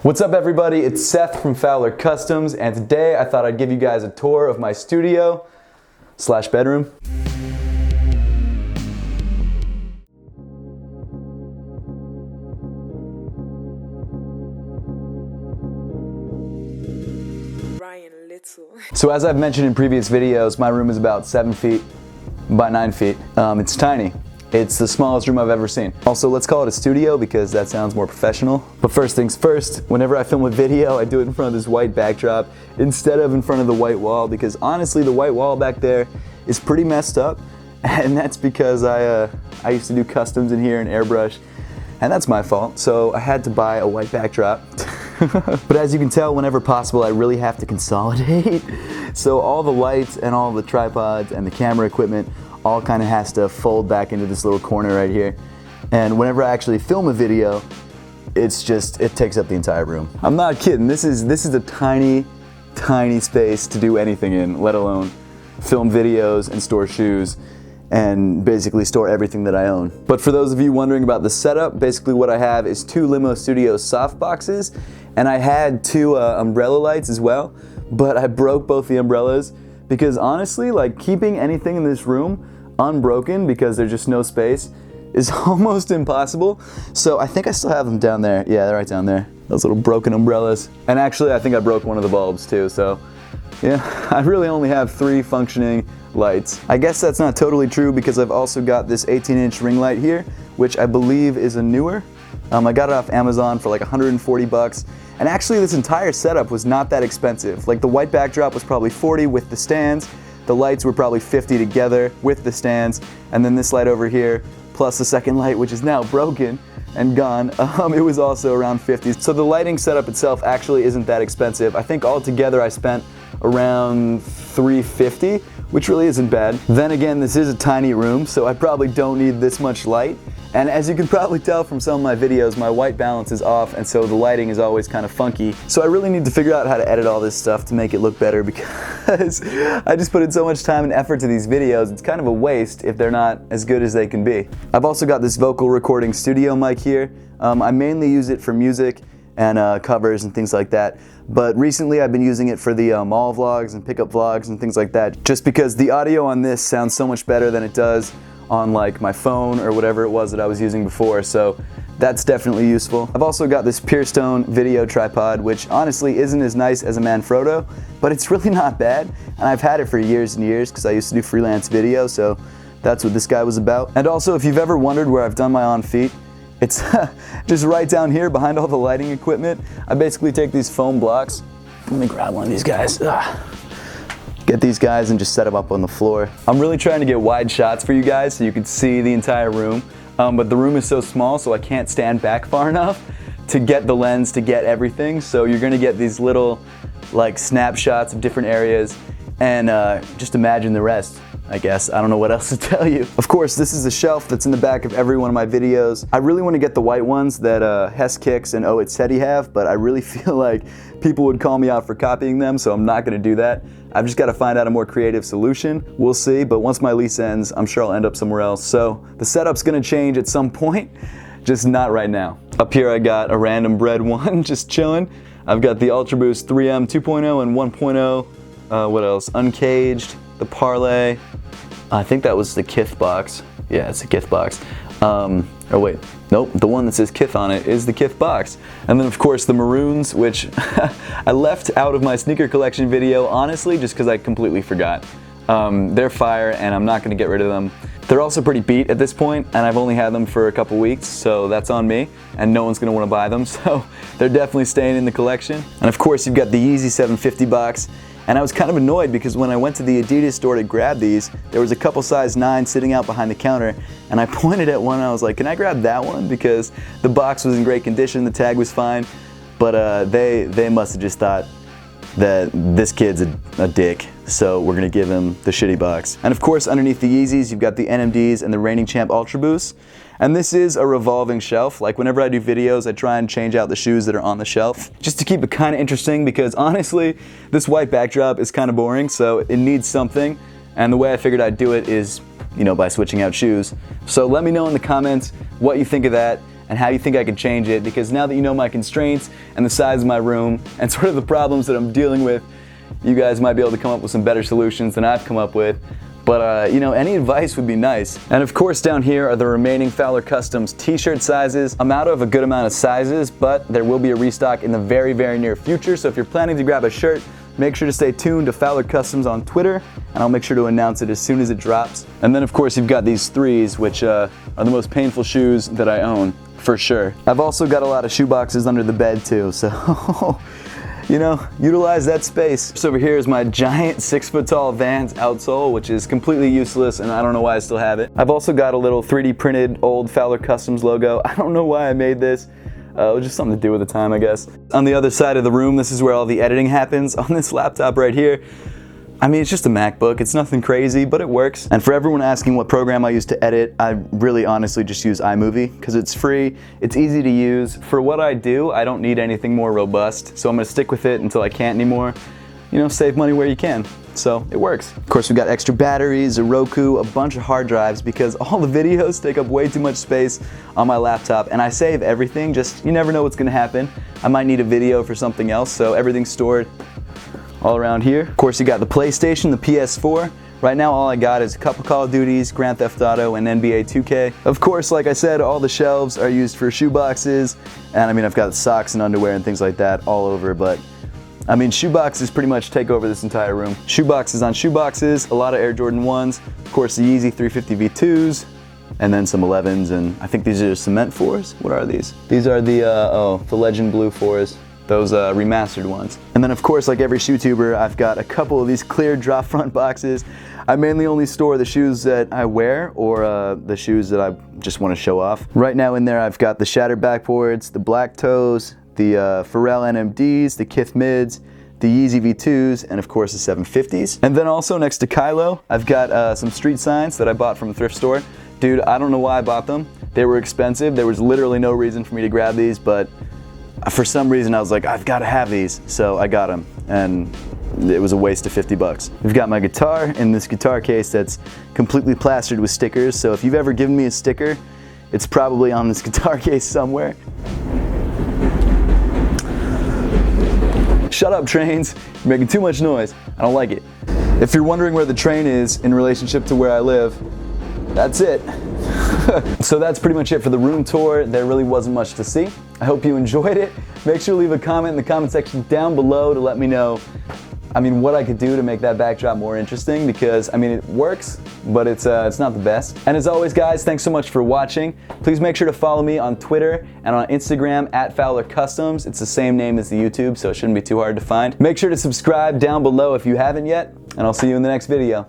What's up everybody, it's Seth from Fowler Customs, and today I thought I'd give you guys a tour of my studio slash bedroom. So as I've mentioned in previous videos, my room is about 7 feet by 9 feet. It's tiny. It's the smallest room I've ever seen. Also, let's call it a studio because that sounds more professional. But first things first, whenever I film a video, I do it in front of this white backdrop instead of in front of the white wall, because honestly, the white wall back there is pretty messed up. And that's because I used to do customs in here and airbrush, and that's my fault. So I had to buy a white backdrop. But as you can tell, whenever possible, I really have to consolidate. So all the lights and all the tripods and the camera equipment all kind of has to fold back into this little corner right here. And whenever I actually film a video, it takes up the entire room. I'm not kidding, this is a tiny, tiny space to do anything in, let alone film videos and store shoes and basically store everything that I own. But for those of you wondering about the setup, basically what I have is 2 Limo Studio soft boxes, and I had 2 umbrella lights as well, but I broke both the umbrellas because honestly, like, keeping anything in this room unbroken because there's just no space is almost impossible. So I think I still have them down there. Yeah, they're right down there. Those little broken umbrellas. And actually, I think I broke one of the bulbs too, so yeah, I really only have 3 functioning lights. I guess that's not totally true because I've also got this 18-inch ring light here, which I believe is a newer. I got it off Amazon for like 140 bucks. And actually this entire setup was not that expensive. Like the white backdrop was probably 40 with the stands. The lights were probably 50 together with the stands. And then this light over here, plus the second light, which is now broken and gone, it was also around 50. So the lighting setup itself actually isn't that expensive. I think altogether I spent around $350, which really isn't bad. Then again, this is a tiny room, so I probably don't need this much light. And as you can probably tell from some of my videos, my white balance is off, and so the lighting is always kind of funky. So I really need to figure out how to edit all this stuff to make it look better, because I just put in so much time and effort to these videos, it's kind of a waste if they're not as good as they can be. I've also got this vocal recording studio mic here. I mainly use it for music and covers and things like that. But recently I've been using it for the mall vlogs and pickup vlogs and things like that, just because the audio on this sounds so much better than it does on like my phone or whatever it was that I was using before, so that's definitely useful. I've also got this Purestone video tripod, which honestly isn't as nice as a Manfrotto, but it's really not bad, and I've had it for years and years because I used to do freelance video, so that's what this guy was about. And also, if you've ever wondered where I've done my on feet, it's just right down here behind all the lighting equipment. I basically take these foam blocks. Let me grab one of these guys. Get these guys and just set them up on the floor. I'm really trying to get wide shots for you guys so you can see the entire room, but the room is so small so I can't stand back far enough to get the lens to get everything. So you're gonna get these little like snapshots of different areas, and just imagine the rest, I guess. I don't know what else to tell you. Of course, this is a shelf that's in the back of every one of my videos. I really want to get the white ones that Hess Kicks and Oh It's Seti have, but I really feel like people would call me out for copying them, so I'm not going to do that. I've just got to find out a more creative solution. We'll see, but once my lease ends, I'm sure I'll end up somewhere else. So the setup's going to change at some point, just not right now. Up here I got a random bread one, just chilling. I've got the Ultra Boost 3M 2.0 and 1.0. What else? Uncaged, the Parlay. I think that was the Kith box. Yeah, it's a Kith box. Oh wait, nope, the one that says Kith on it is the Kith box. And then of course the Maroons, which I left out of my sneaker collection video, honestly, just because I completely forgot. They're fire and I'm not gonna get rid of them. They're also pretty beat at this point, and I've only had them for a couple weeks, so that's on me, and no one's gonna wanna buy them, so they're definitely staying in the collection. And of course you've got the Yeezy 750 box. And I was kind of annoyed because when I went to the Adidas store to grab these, there was a couple size 9 sitting out behind the counter, and I pointed at one and I was like, can I grab that one? Because the box was in great condition, the tag was fine, but they must have just thought that this kid's a dick, so we're gonna give him the shitty box. And of course, underneath the Yeezys, you've got the NMDs and the Reigning Champ Ultra Boost. And this is a revolving shelf. Like whenever I do videos, I try and change out the shoes that are on the shelf, just to keep it kind of interesting, because honestly, this white backdrop is kind of boring, so it needs something. And the way I figured I'd do it is, you know, by switching out shoes. So let me know in the comments what you think of that. and how you think I could change it, because now that you know my constraints and the size of my room and sort of the problems that I'm dealing with, you guys might be able to come up with some better solutions than I've come up with. But you know, any advice would be nice. And of course down here are the remaining Fowler Customs t-shirt sizes. I'm out of a good amount of sizes, but there will be a restock in the very, very near future. So if you're planning to grab a shirt, make sure to stay tuned to Fowler Customs on Twitter, and I'll make sure to announce it as soon as it drops. And then of course you've got these threes, which are the most painful shoes that I own, for sure. I've also got a lot of shoe boxes under the bed too, so you know, utilize that space. So over here is my giant 6 foot tall Vans outsole, which is completely useless and I don't know why I still have it. I've also got a little 3D printed old Fowler Customs logo. I don't know why I made this. It was just something to do with the time, I guess. On the other side of the room, this is where all the editing happens. On this laptop right here, I mean, it's just a MacBook. It's nothing crazy, but it works. And for everyone asking what program I use to edit, I really honestly just use iMovie because it's free, it's easy to use. For what I do, I don't need anything more robust, so I'm gonna stick with it until I can't anymore. You know, save money where you can. So it works. Of course, we've got extra batteries, a Roku, a bunch of hard drives because all the videos take up way too much space on my laptop, and I save everything, just you never know what's gonna happen. I might need a video for something else, so everything's stored all around here. Of course, you got the PlayStation, the PS4. Right now, all I got is a couple Call of Duties, Grand Theft Auto, and NBA 2K. Of course, like I said, all the shelves are used for shoe boxes, and I mean, I've got socks and underwear and things like that all over, but I mean, shoe boxes pretty much take over this entire room. Shoe boxes on shoe boxes, a lot of Air Jordan 1s, of course the Yeezy 350 V2s, and then some 11s, and I think these are cement 4s. What are these? These are the Legend Blue 4s. Those remastered ones. And then of course, like every shoe tuber, I've got a couple of these clear drop front boxes. I mainly only store the shoes that I wear or the shoes that I just want to show off. Right now in there I've got the shattered backboards, the black toes, the Pharrell NMDs, the Kith mids, the Yeezy V2s, and of course the 750s. And then also next to Kylo, I've got some street signs that I bought from a thrift store. Dude, I don't know why I bought them. They were expensive. There was literally no reason for me to grab these, but for some reason I was like, I've got to have these, so I got them, and it was a waste of 50 bucks. We've got my guitar in this guitar case that's completely plastered with stickers, so if you've ever given me a sticker, it's probably on this guitar case somewhere. Shut up, trains. You're making too much noise. I don't like it. If you're wondering where the train is in relationship to where I live, that's it. So that's pretty much it for the room tour. There really wasn't much to see. I hope you enjoyed it. Make sure to leave a comment in the comment section down below to let me know, I mean, what I could do to make that backdrop more interesting, because I mean, it works, but it's not the best. And as always, guys, thanks so much for watching. Please make sure to follow me on Twitter and on Instagram at Fowler Customs. It's the same name as the YouTube, so it shouldn't be too hard to find. Make sure to subscribe down below if you haven't yet, and I'll see you in the next video.